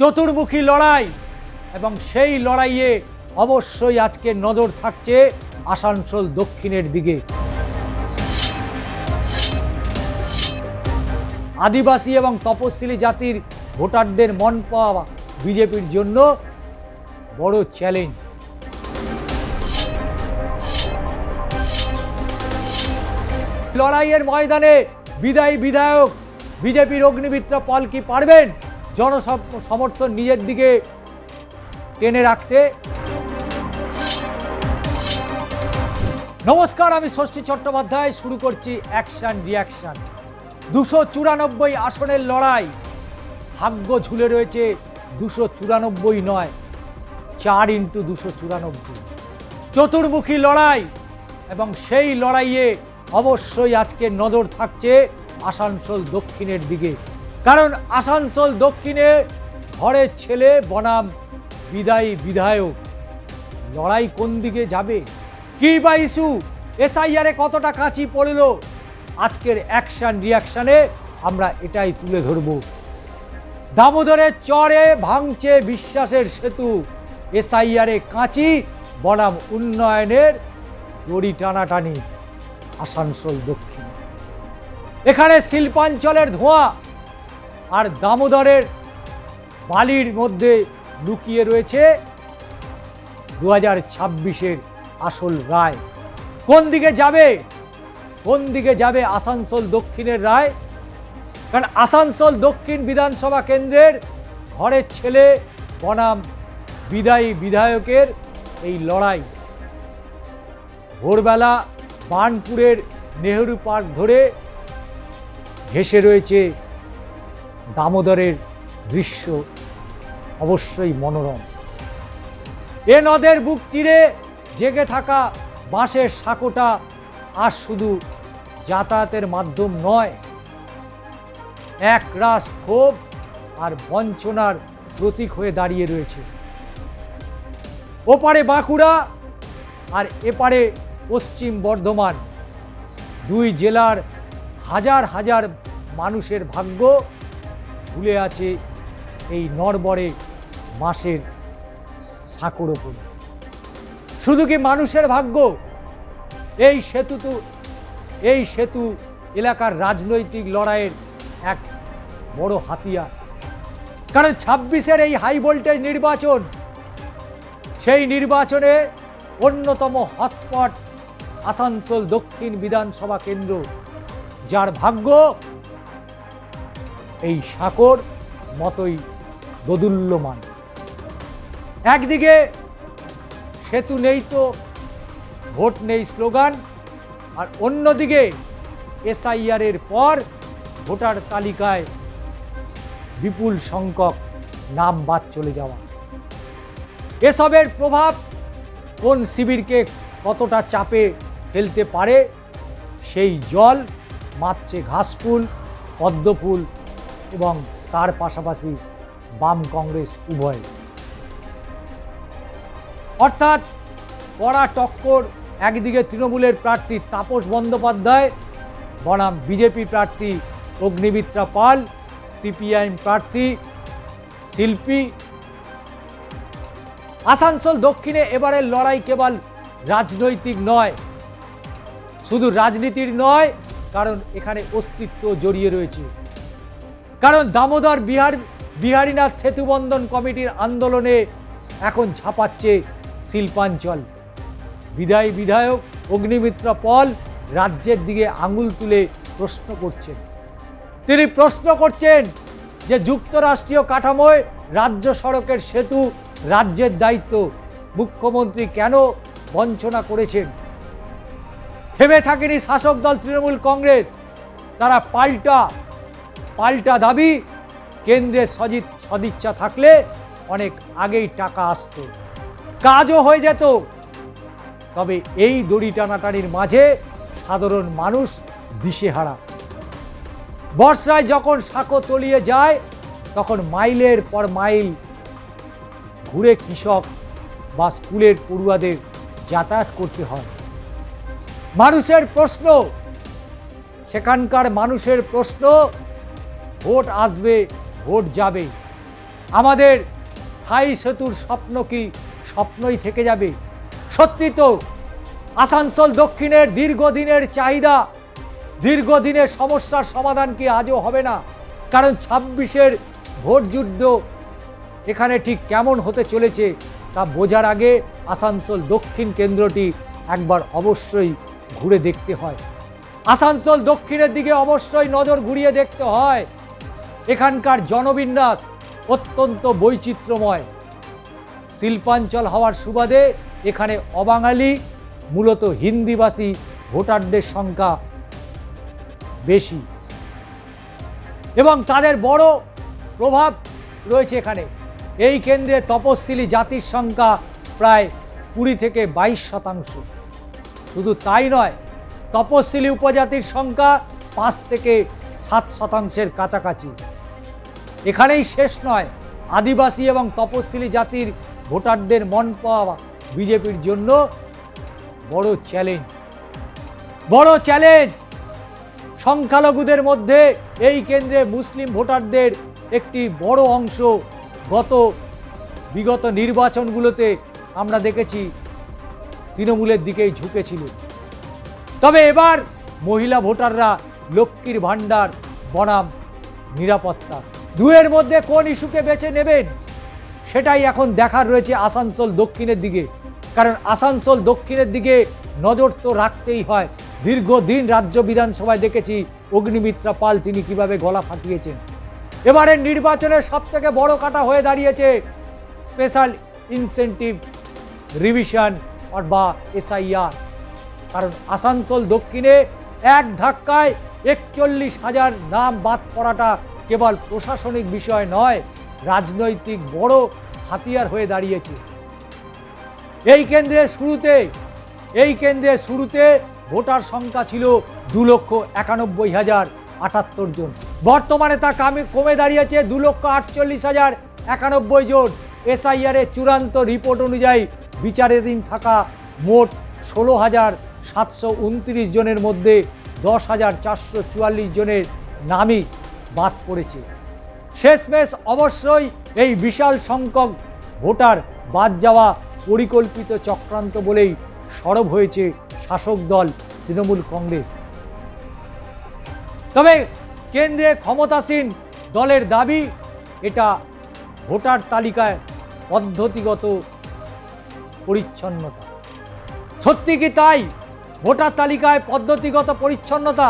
চতুর্মুখী লড়াই এবং সেই লড়াইয়ে অবশ্যই আজকে নজর থাকছে আসানসোল দক্ষিণের দিকে। আদিবাসী এবং তপশিলি জাতির ভোটারদের মন পাওয়া বিজেপির জন্য বড় চ্যালেঞ্জ। লড়াইয়ের ময়দানে বিদায়ী বিধায়ক বিজেপির অগ্নিমিত্রা পাল কি পারবেন জনসমর্থন নিজের দিকে টেনে রাখতে? নমস্কার, আমি ষষ্ঠী চট্টোপাধ্যায়। শুরু করছি অ্যাকশন রিয়াকশন। 294 আসনের লড়াই, ভাগ্য ঝুলে রয়েছে 294 নয়, 4x294। চতুর্মুখী লড়াই এবং সেই লড়াইয়ে অবশ্যই আজকে নজর থাকছে আসানসোল দক্ষিণের দিকে। কারণ আসানসোল দক্ষিণে ঘরের ছেলে বনাম বিদায়ী বিধায়ক, লড়াই কোন দিকে যাবে? কি বা ইস্যু? এসআইআরে কতটা কাঁচি পড়ল? আজকের অ্যাকশন রিয়াকশনে আমরা এটাই তুলে ধরব। দামোদরের চরে ভাঙছে বিশ্বাসের সেতু, এসআইআরে কাঁচি বনাম উন্নয়নের দড়ি টানাটানি আসানসোল দক্ষিণ। এখানে শিল্পাঞ্চলের ধোঁয়া আর দামোদরের বালির মধ্যে লুকিয়ে রয়েছে 2026-এর আসল রায়। কোন দিকে যাবে? কোন দিকে যাবে আসানসোল দক্ষিণের রায়? কারণ আসানসোল দক্ষিণ বিধানসভা কেন্দ্রের ঘরের ছেলে বনাম বিদায়ী বিধায়কের এই লড়াই। ভোরবেলা বার্নপুরের নেহেরু পার্ক ধরে ঘেঁষে রয়েছে দামোদরের দৃশ্য, অবশ্যই মনোরম। এ নদের বুক চিরে জেগে থাকা বাঁশের সাঁকোটা আর শুধু যাতায়াতের মাধ্যম নয়, একরাশ ক্ষোভ আর বঞ্চনার প্রতীক হয়ে দাঁড়িয়ে রয়েছে। ওপারে বাঁকুড়া আর এপারে পশ্চিম বর্ধমান, দুই জেলার হাজার হাজার মানুষের ভাগ্য ঝুলে আছে এই নড়বড়ে বাঁশের সাঁকোর ওপরে। শুধু কি মানুষের ভাগ্য? এই সেতু এলাকার রাজনৈতিক লড়াইয়ের এক বড় হাতিয়ার। কারণ 26-এর এই হাই ভোল্টেজ নির্বাচন, সেই নির্বাচনে অন্যতম হটস্পট আসানসোল দক্ষিণ বিধানসভা কেন্দ্র, যার ভাগ্য এই সাঁকোর মতোই দোদুল্যমান। একদিকে সেতু নেই তো ভোট নেই স্লোগান, আর অন্যদিকে এসআইআরের পর ভোটার তালিকায় বিপুল সংখ্যক নাম বাদ চলে যাওয়া। এসবের প্রভাব কোন শিবিরকে কতটা চাপে ফেলতে পারে, সেই জল মাপছে ঘাসফুল, পদ্মফুল এবং তার পাশাপাশি বাম কংগ্রেস উভয়। অর্থাৎ কড়া টক্কর, একদিকে তৃণমূলের প্রার্থী তাপস বন্দ্যোপাধ্যায় বনাম বিজেপি প্রার্থী অগ্নিমিত্রা পাল, সিপিআইএম প্রার্থী শিল্পী। আসানসোল দক্ষিণে এবারের লড়াই কেবল রাজনৈতিক নয়, শুধু রাজনীতির নয়, কারণ এখানে অস্তিত্ব জড়িয়ে রয়েছে। কারণ দামোদর বিহারীনাথ সেতুবন্ধন কমিটির আন্দোলনে এখন ঝাঁপাচ্ছে শিল্পাঞ্চল। বিদায়ী বিধায়ক অগ্নিমিত্রা পল রাজ্যের দিকে আঙুল তুলে প্রশ্ন করছেন। তিনি প্রশ্ন করছেন যে যুক্তরাষ্ট্রীয় কাঠামোয় রাজ্য সড়কের সেতু রাজ্যের দায়িত্ব, মুখ্যমন্ত্রী কেন বঞ্চনা করেছেন? থেমে থাকেনি শাসক দল তৃণমূল কংগ্রেস, তারা পাল্টা দাবি, কেন্দ্রে সদিচ্ছা থাকলে অনেক আগেই টাকা আসতো, কাজও হয়ে যেত। তবে এই দড়ি টানাটানির মাঝে সাধারণ মানুষ দিশেহারা। বর্ষায় যখন সাঁকো তলিয়ে যায়, তখন মাইলের পর মাইল ঘুরে কৃষক বা স্কুলের পড়ুয়াদের যাতায়াত করতে হয়। মানুষের প্রশ্ন, সেখানকার মানুষের প্রশ্ন, ভোট আসবে ভোট যাবে, আমাদের স্থায়ী সেতুর স্বপ্ন কি স্বপ্নই থেকে যাবে? সত্যি তো আসানসোল দক্ষিণের দীর্ঘদিনের চাহিদা, দীর্ঘদিনের সমস্যার সমাধান কি আজও হবে না? কারণ 26-এর ভোট যুদ্ধ এখানে ঠিক কেমন হতে চলেছে তা বোঝার আগে আসানসোল দক্ষিণ কেন্দ্রটি একবার অবশ্যই ঘুরে দেখতে হয়। আসানসোল দক্ষিণের দিকে অবশ্যই নজর ঘুরিয়ে দেখতে হয়। এখানকার জনবিন্যাস অত্যন্ত বৈচিত্র্যময়। শিল্পাঞ্চল হওয়ার সুবাদে এখানে অবাঙালি, মূলত হিন্দিভাষী ভোটারদের সংখ্যা বেশি এবং তাদের বড় প্রভাব রয়েছে এখানে। এই কেন্দ্রে তপশিলি জাতির সংখ্যা প্রায় 20 থেকে 22%। শুধু তাই নয়, তপশিলি উপজাতির সংখ্যা 5 থেকে 7%-এর কাছাকাছি। এখানেই শেষ নয়, আদিবাসী এবং তপশিলি জাতির ভোটারদের মন পাওয়া বিজেপির জন্য বড় চ্যালেঞ্জ। সংখ্যালঘুদের মধ্যে এই কেন্দ্রে মুসলিম ভোটারদের একটি বড় অংশ বিগত নির্বাচনগুলোতে আমরা দেখেছি তৃণমূলের দিকেই ঝুঁকেছিল। তবে এবার মহিলা ভোটাররা লক্ষ্মীর ভাণ্ডার বনাম নিরাপত্তা, দুয়ের মধ্যে কোন ইস্যুকে বেছে নেবেন সেটাই এখন দেখার রয়েছে আসানসোল দক্ষিণের দিকে। কারণ আসানসোল দক্ষিণের দিকে নজর তো রাখতেই হয়। দীর্ঘদিন রাজ্য বিধানসভায় দেখেছি অগ্নিমিত্রা পাল তিনি কিভাবে গলা ফাটিয়েছেন। এবারের নির্বাচনের সবথেকে বড় কাটা হয়ে দাঁড়িয়েছে স্পেশাল ইনসেন্টিভ রিভিশন বা SIR। কারণ আসানসোল দক্ষিণে এক ধাক্কায় 41,000 নাম বাদ পড়াটা কেবল প্রশাসনিক বিষয় নয়, রাজনৈতিক বড় হাতিয়ার হয়ে দাঁড়িয়েছে। এই কেন্দ্রে শুরুতে ভোটার সংখ্যা ছিল 2,91,078 জন। বর্তমানে তা কমে দাঁড়িয়েছে 2,48,091 জন। SIR এর চূড়ান্ত রিপোর্ট অনুযায়ী বিচারাধীন থাকা মোট 16,729 জনের মধ্যে 10,444 জনের নামই বাদ পড়েছে। শেষমেশ অবশ্যই এই বিশাল সংখ্যক ভোটার বাদ যাওয়া পরিকল্পিত চক্রান্ত বলেই সরব হয়েছে শাসক দল তৃণমূল কংগ্রেস। তবে কেন্দ্রে ক্ষমতাসীন দলের দাবি এটা ভোটার তালিকায় পদ্ধতিগত পরিচ্ছন্নতা। সত্যি কি তাই? ভোটার তালিকায় পদ্ধতিগত পরিচ্ছন্নতা?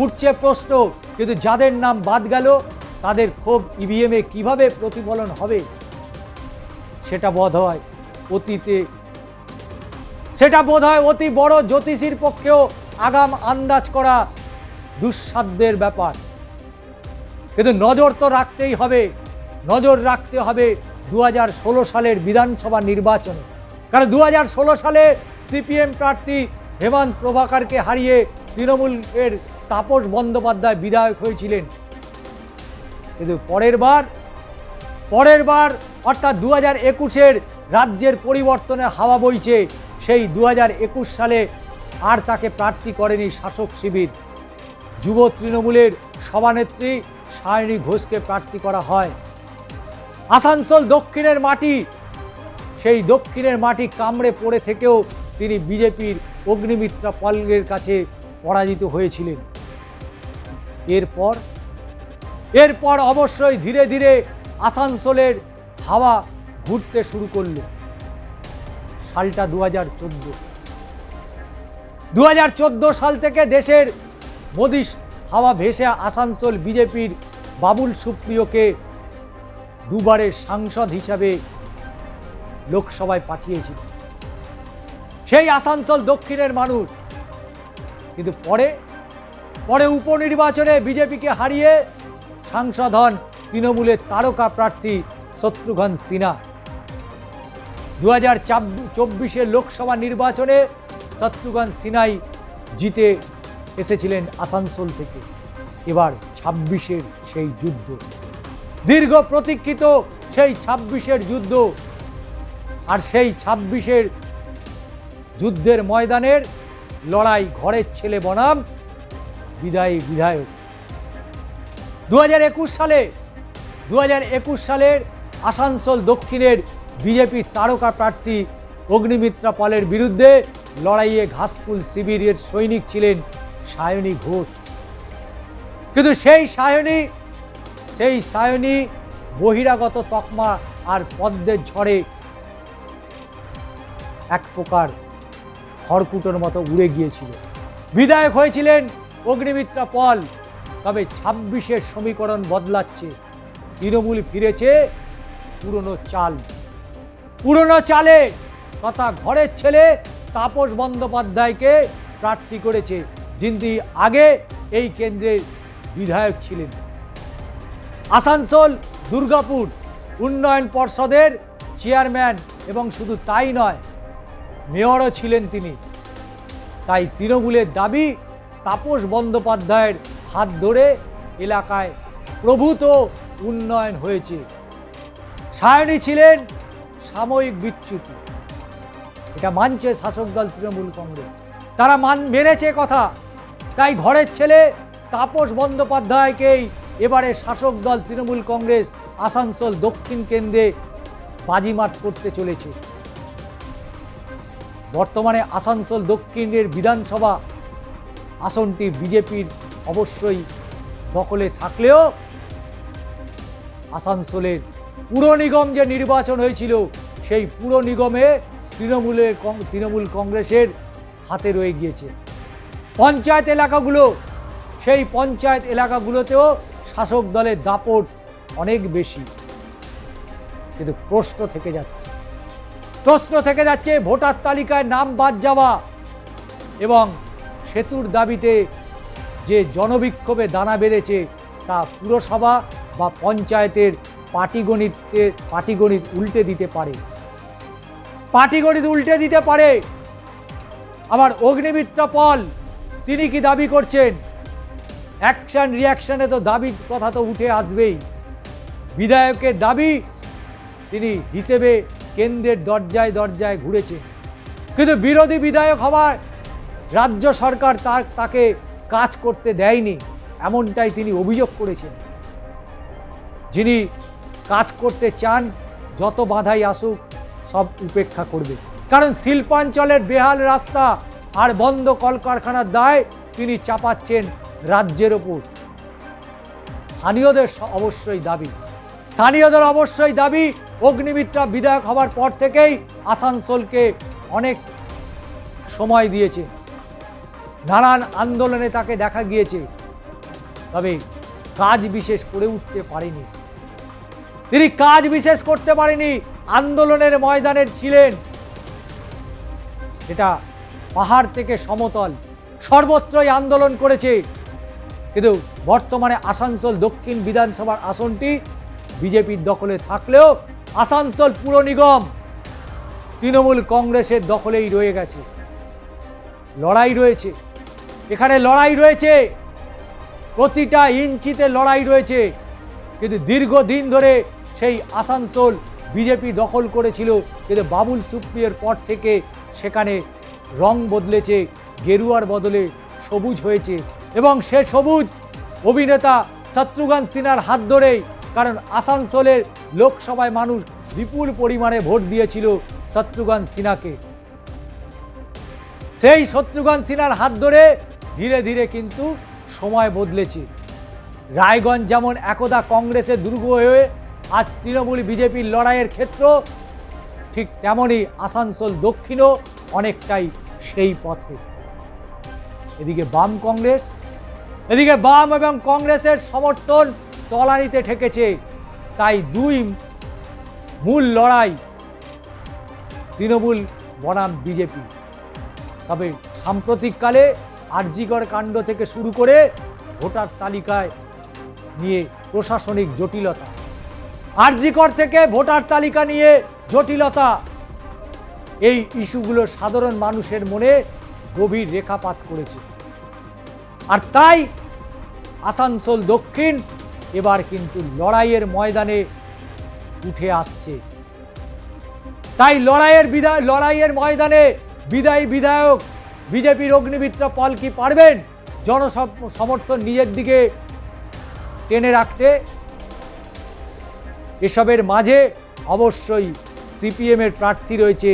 উঠছে প্রশ্ন, কিন্তু যাদের নাম বাদ গেল তাদের ক্ষোভ EVM-এ কিভাবে প্রতিফলন হবে সেটা বোধহয় অতি বড় জ্যোতিষীর পক্ষেও আগাম আন্দাজ করা দুঃসাধ্যের ব্যাপার। কিন্তু নজর রাখতে হবে 2016 সালের বিধানসভা নির্বাচনে। কারণ 2016 সালে CPM প্রার্থী হেমন্ত প্রভাকরকে হারিয়ে তৃণমূলের তাপস বন্দ্যোপাধ্যায় বিধায়ক হয়েছিলেন। কিন্তু পরের বার অর্থাৎ 2021-এর রাজ্যের পরিবর্তনের হাওয়া বইছে। সেই 2021 সালে আর তাকে প্রার্থী করেনি শাসক শিবির। যুব তৃণমূলের সভানেত্রী সায়নী ঘোষকে প্রার্থী করা হয়। আসানসোল দক্ষিণের মাটি কামড়ে পড়ে থেকেও তিনি বিজেপির অগ্নিমিত্রা পালের কাছে পরাজিত হয়েছিলেন। এরপর অবশ্যই ধীরে ধীরে আসানসোলের হাওয়া ঘুরতে শুরু করল। সালটা 2014 সাল থেকে দেশের মোদি হাওয়া ভেসে আসানসোল বিজেপির বাবুল সুপ্রিয়কে দুবারের সাংসদ হিসাবে লোকসভায় পাঠিয়েছিল সেই আসানসোল দক্ষিণের মানুষ। কিন্তু পরে উপনির্বাচনে বিজেপিকে হারিয়ে সাংসদ হন তৃণমূলের তারকা প্রার্থী শত্রুঘ্ন সিনহা। 2024-এর লোকসভা নির্বাচনে শত্রুঘ্ন সিনহাই জিতে এসেছিলেন আসানসোল থেকে। এবার 26-এর সেই যুদ্ধ, দীর্ঘ প্রতীক্ষিত সেই 26-এর যুদ্ধ, আর সেই 26-এর যুদ্ধের ময়দানের লড়াই ঘরের ছেলে বনাম বিধায়ক। 2021 সালের আসানসোল দক্ষিণের বিজেপির তারকা প্রার্থী অগ্নিমিত্রা পলের বিরুদ্ধে লড়াইয়ে ঘাসফুল শিবিরের সৈনিক ছিলেন সায়নী ঘোষ। কিন্তু সেই সায়নী বহিরাগত তকমা আর পদ্মের ঝড়ে এক প্রকার খড়কুটোর মতো উড়ে গিয়েছিল। বিধায়ক হয়েছিলেন অগ্নিমিত্রা পল, তবে 26-এর সমীকরণ বদলাচ্ছে। তৃণমূল ফিরেছে পুরনো চালে তথা ঘরের ছেলে তাপস বন্দ্যোপাধ্যায়কে প্রার্থী করেছে, যিনি আগে এই কেন্দ্রের বিধায়ক ছিলেন। আসানসোল দুর্গাপুর উন্নয়ন পর্ষদের চেয়ারম্যান এবং শুধু তাই নয়, মেয়রও ছিলেন তিনি। তাই তৃণমূলের দাবি তাপস বন্দ্যোপাধ্যায়ের হাত ধরে এলাকায় প্রভূত উন্নয়ন হয়েছে। সায়নী ছিলেন সাময়িক বিচ্যুতি, এটা মানছে শাসক দল তৃণমূল কংগ্রেস। তারা মেনেছে কথা, তাই ঘরের ছেলে তাপস বন্দ্যোপাধ্যায়কেই এবারে শাসক দল তৃণমূল কংগ্রেস আসানসোল দক্ষিণ কেন্দ্রে বাজিমাত করতে চলেছে। বর্তমানে আসানসোল দক্ষিণের বিধানসভা আসনটি বিজেপির অবশ্যই দখলে থাকলেও আসানসোলের পুর নিগম যে নির্বাচন হয়েছিল সেই পুর নিগমে তৃণমূল কংগ্রেসের হাতে রয়ে গিয়েছে। পঞ্চায়েত এলাকাগুলো, সেই পঞ্চায়েত এলাকাগুলোতেও শাসক দলের দাপট অনেক বেশি। কিন্তু প্রশ্ন থেকে যাচ্ছে ভোটার তালিকায় নাম বাদ যাওয়া এবং সেতুর দাবিতে যে জনবিক্ষোভে দানা বেঁধেছে তা পুরসভা বা পঞ্চায়েতের পাটিগণিত উল্টে দিতে পারে। আবার অগ্নিমিত্রা পল তিনি কি দাবি করছেন? অ্যাকশন রিয়াকশনে তো দাবির কথা তো উঠে আসবেই। বিধায়কের দাবি তিনি হিসেবে কেন্দ্রের দরজায় ঘুরেছে, কিন্তু বিরোধী বিধায়ক হওয়ার রাজ্য সরকার তাকে কাজ করতে দেয়নি, এমনটাই তিনি অভিযোগ করেছেন। যিনি কাজ করতে চান যত বাধাই আসুক সব উপেক্ষা করবে, কারণ শিল্পাঞ্চলের বেহাল রাস্তা আর বন্ধ কলকারখানার দায় তিনি চাপাচ্ছেন রাজ্যের ওপর। স্থানীয়দের অবশ্যই দাবি অগ্নিমিত্রা বিধায়ক হওয়ার পর থেকেই আসানসোলকে অনেক সময় দিয়েছে, নানান আন্দোলনে তাকে দেখা গিয়েছে, তবে কাজ বিশেষ করে উঠতে পারেনি। তিনি কাজ বিশেষ করতে পারেনি। আন্দোলনের ময়দানে ছিলেন, এটা পাহাড় থেকে সমতল সর্বত্রই আন্দোলন করেছে। কিন্তু বর্তমানে আসানসোল দক্ষিণ বিধানসভার আসনটি বিজেপির দখলে থাকলেও আসানসোল পুর নিগম তৃণমূল কংগ্রেসের দখলেই রয়ে গেছে। এখানে লড়াই রয়েছে, প্রতিটা ইঞ্চিতে লড়াই রয়েছে। কিন্তু দীর্ঘদিন ধরে সেই আসানসোল বিজেপি দখল করেছিল, কিন্তু বাবুল সুপ্রিয়র পর থেকে সেখানে রং বদলেছে, গেরুয়ার বদলে সবুজ হয়েছে এবং সে সবুজ অভিনেতা শত্রুঘ্ন সিনহার হাত ধরেই। কারণ আসানসোলের লোকসভায় মানুষ বিপুল পরিমাণে ভোট দিয়েছিল শত্রুঘ্ন সিনহাকে। সেই শত্রুঘ্ন সিনহার হাত ধরে ধীরে ধীরে কিন্তু সময় বদলেছে। রায়গঞ্জ যেমন একদা কংগ্রেসের দুর্গ হয়ে আজ তৃণমূল বিজেপির লড়াইয়ের ক্ষেত্র, ঠিক তেমনই আসানসোল দক্ষিণও অনেকটাই সেই পথে। এদিকে বাম এবং কংগ্রেসের সমর্থন তলানিতে ঠেকেছে। তাই দুই মূল লড়াই তৃণমূল বনাম বিজেপি। তবে সাম্প্রতিককালে আরজিকর কাণ্ড থেকে শুরু করে ভোটার তালিকায় নিয়ে প্রশাসনিক জটিলতা, আরজিকর থেকে ভোটার তালিকা নিয়ে জটিলতা, এই ইস্যুগুলো সাধারণ মানুষের মনে গভীর রেখাপাত করেছে। আর তাই আসানসোল দক্ষিণ এবার কিন্তু লড়াইয়ের ময়দানে উঠে আসছে। তাই লড়াইয়ের ময়দানে বিদায়ী বিধায়ক বিজেপির অগ্নিমিত্রা পল কি পারবেন জনসমর্থন নিজের দিকে টেনে রাখতে? এসবের মাঝে অবশ্যই সিপিএমের প্রার্থী রয়েছে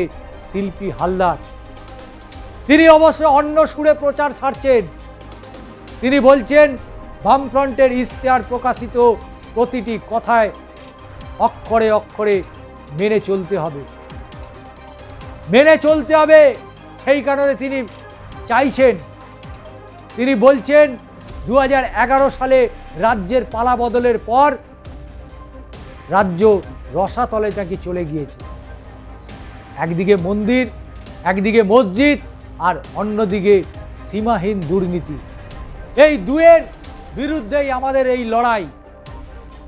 শিল্পী হালদার। তিনি অবশ্য অন্য সুরে প্রচার সারছেন। তিনি বলছেন বামফ্রন্টের ইশতেহার প্রকাশিত প্রতিটি কথায় অক্ষরে অক্ষরে মেনে চলতে হবে, মেনে চলতে হবে। সেই কারণে তিনি চাইছেন, তিনি বলছেন 2011 সালে রাজ্যের পালা বদলের পর রাজ্য রসাতলে নাকি চলে গিয়েছে। একদিকে মন্দির, একদিকে মসজিদ, আর অন্যদিকে সীমাহীন দুর্নীতি। এই দুয়ের বিরুদ্ধেই আমাদের এই লড়াই।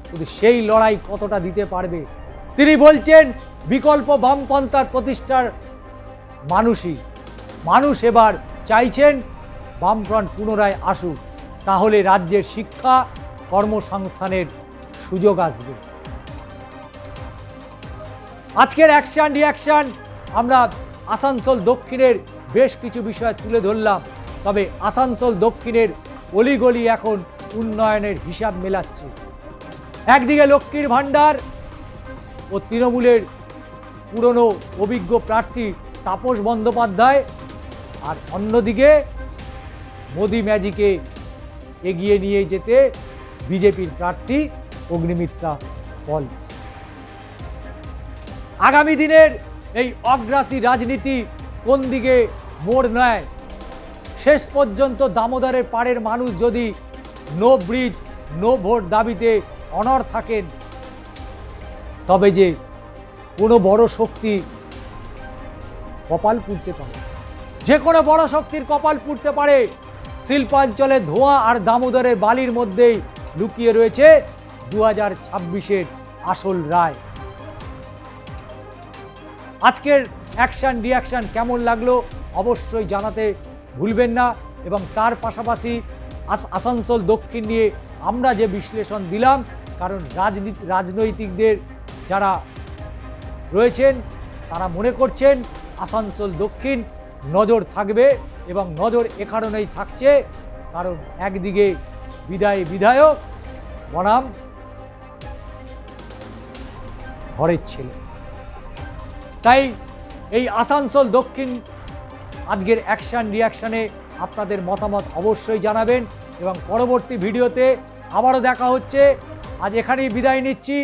কিন্তু সেই লড়াই কতটা দিতে পারবে? তিনি বলছেন বিকল্প বামপন্থার প্রতিষ্ঠার মানুষ এবার চাইছেন বামফ্রন্ট পুনরায় আসুক, তাহলে রাজ্যের শিক্ষা কর্মসংস্থানের সুযোগ আসবে। আজকের অ্যাকশন রিয়াকশন আমরা আসানসোল দক্ষিণের বেশ কিছু বিষয় তুলে ধরলাম। তবে আসানসোল দক্ষিণের অলিগলি এখন উন্নয়নের হিসাব মেলাচ্ছে। একদিকে লক্ষ্মীর ভাণ্ডার ও তৃণমূলের পুরনো অভিজ্ঞ প্রার্থী তাপস বন্দ্যোপাধ্যায়, আর অন্যদিকে মোদি ম্যাজিকে এগিয়ে নিয়ে যেতে বিজেপির প্রার্থী অগ্নিমিত্রা পল। আগামী দিনের এই অগ্রাসী রাজনীতি কোন দিকে মোড় নেয়? শেষ পর্যন্ত দামোদরের পাড়ের মানুষ যদি নো ব্রিজ নো ভোট দাবিতে অনড় থাকেন, তবে যে কোনো বড় শক্তি কপাল পুড়তে পারে, যে কোনো বড় শক্তির কপাল পুড়তে পারে। শিল্পাঞ্চলে ধোঁয়া আর দামোদরের বালির মধ্যেই লুকিয়ে রয়েছে 2026-এর আসল রায়। আজকের অ্যাকশন রিয়াকশন কেমন লাগলো অবশ্যই জানাতে ভুলবেন না। এবং তার পাশাপাশি আসানসোল দক্ষিণ নিয়ে আমরা যে বিশ্লেষণ দিলাম, কারণ রাজনৈতিকদের যারা রয়েছেন তারা মনে করছেন আসানসোল দক্ষিণ নজর থাকবে, এবং নজর এ কারণেই থাকছে কারণ একদিকে বিধায়ক বনাম ঘরের ছেলে। তাই এই আসানসোল দক্ষিণ আজকের অ্যাকশন রিয়াকশনে আপনাদের মতামত অবশ্যই জানাবেন, এবং পরবর্তী ভিডিওতে আবারও দেখা হচ্ছে। আজ এখানেই বিদায় নিচ্ছি।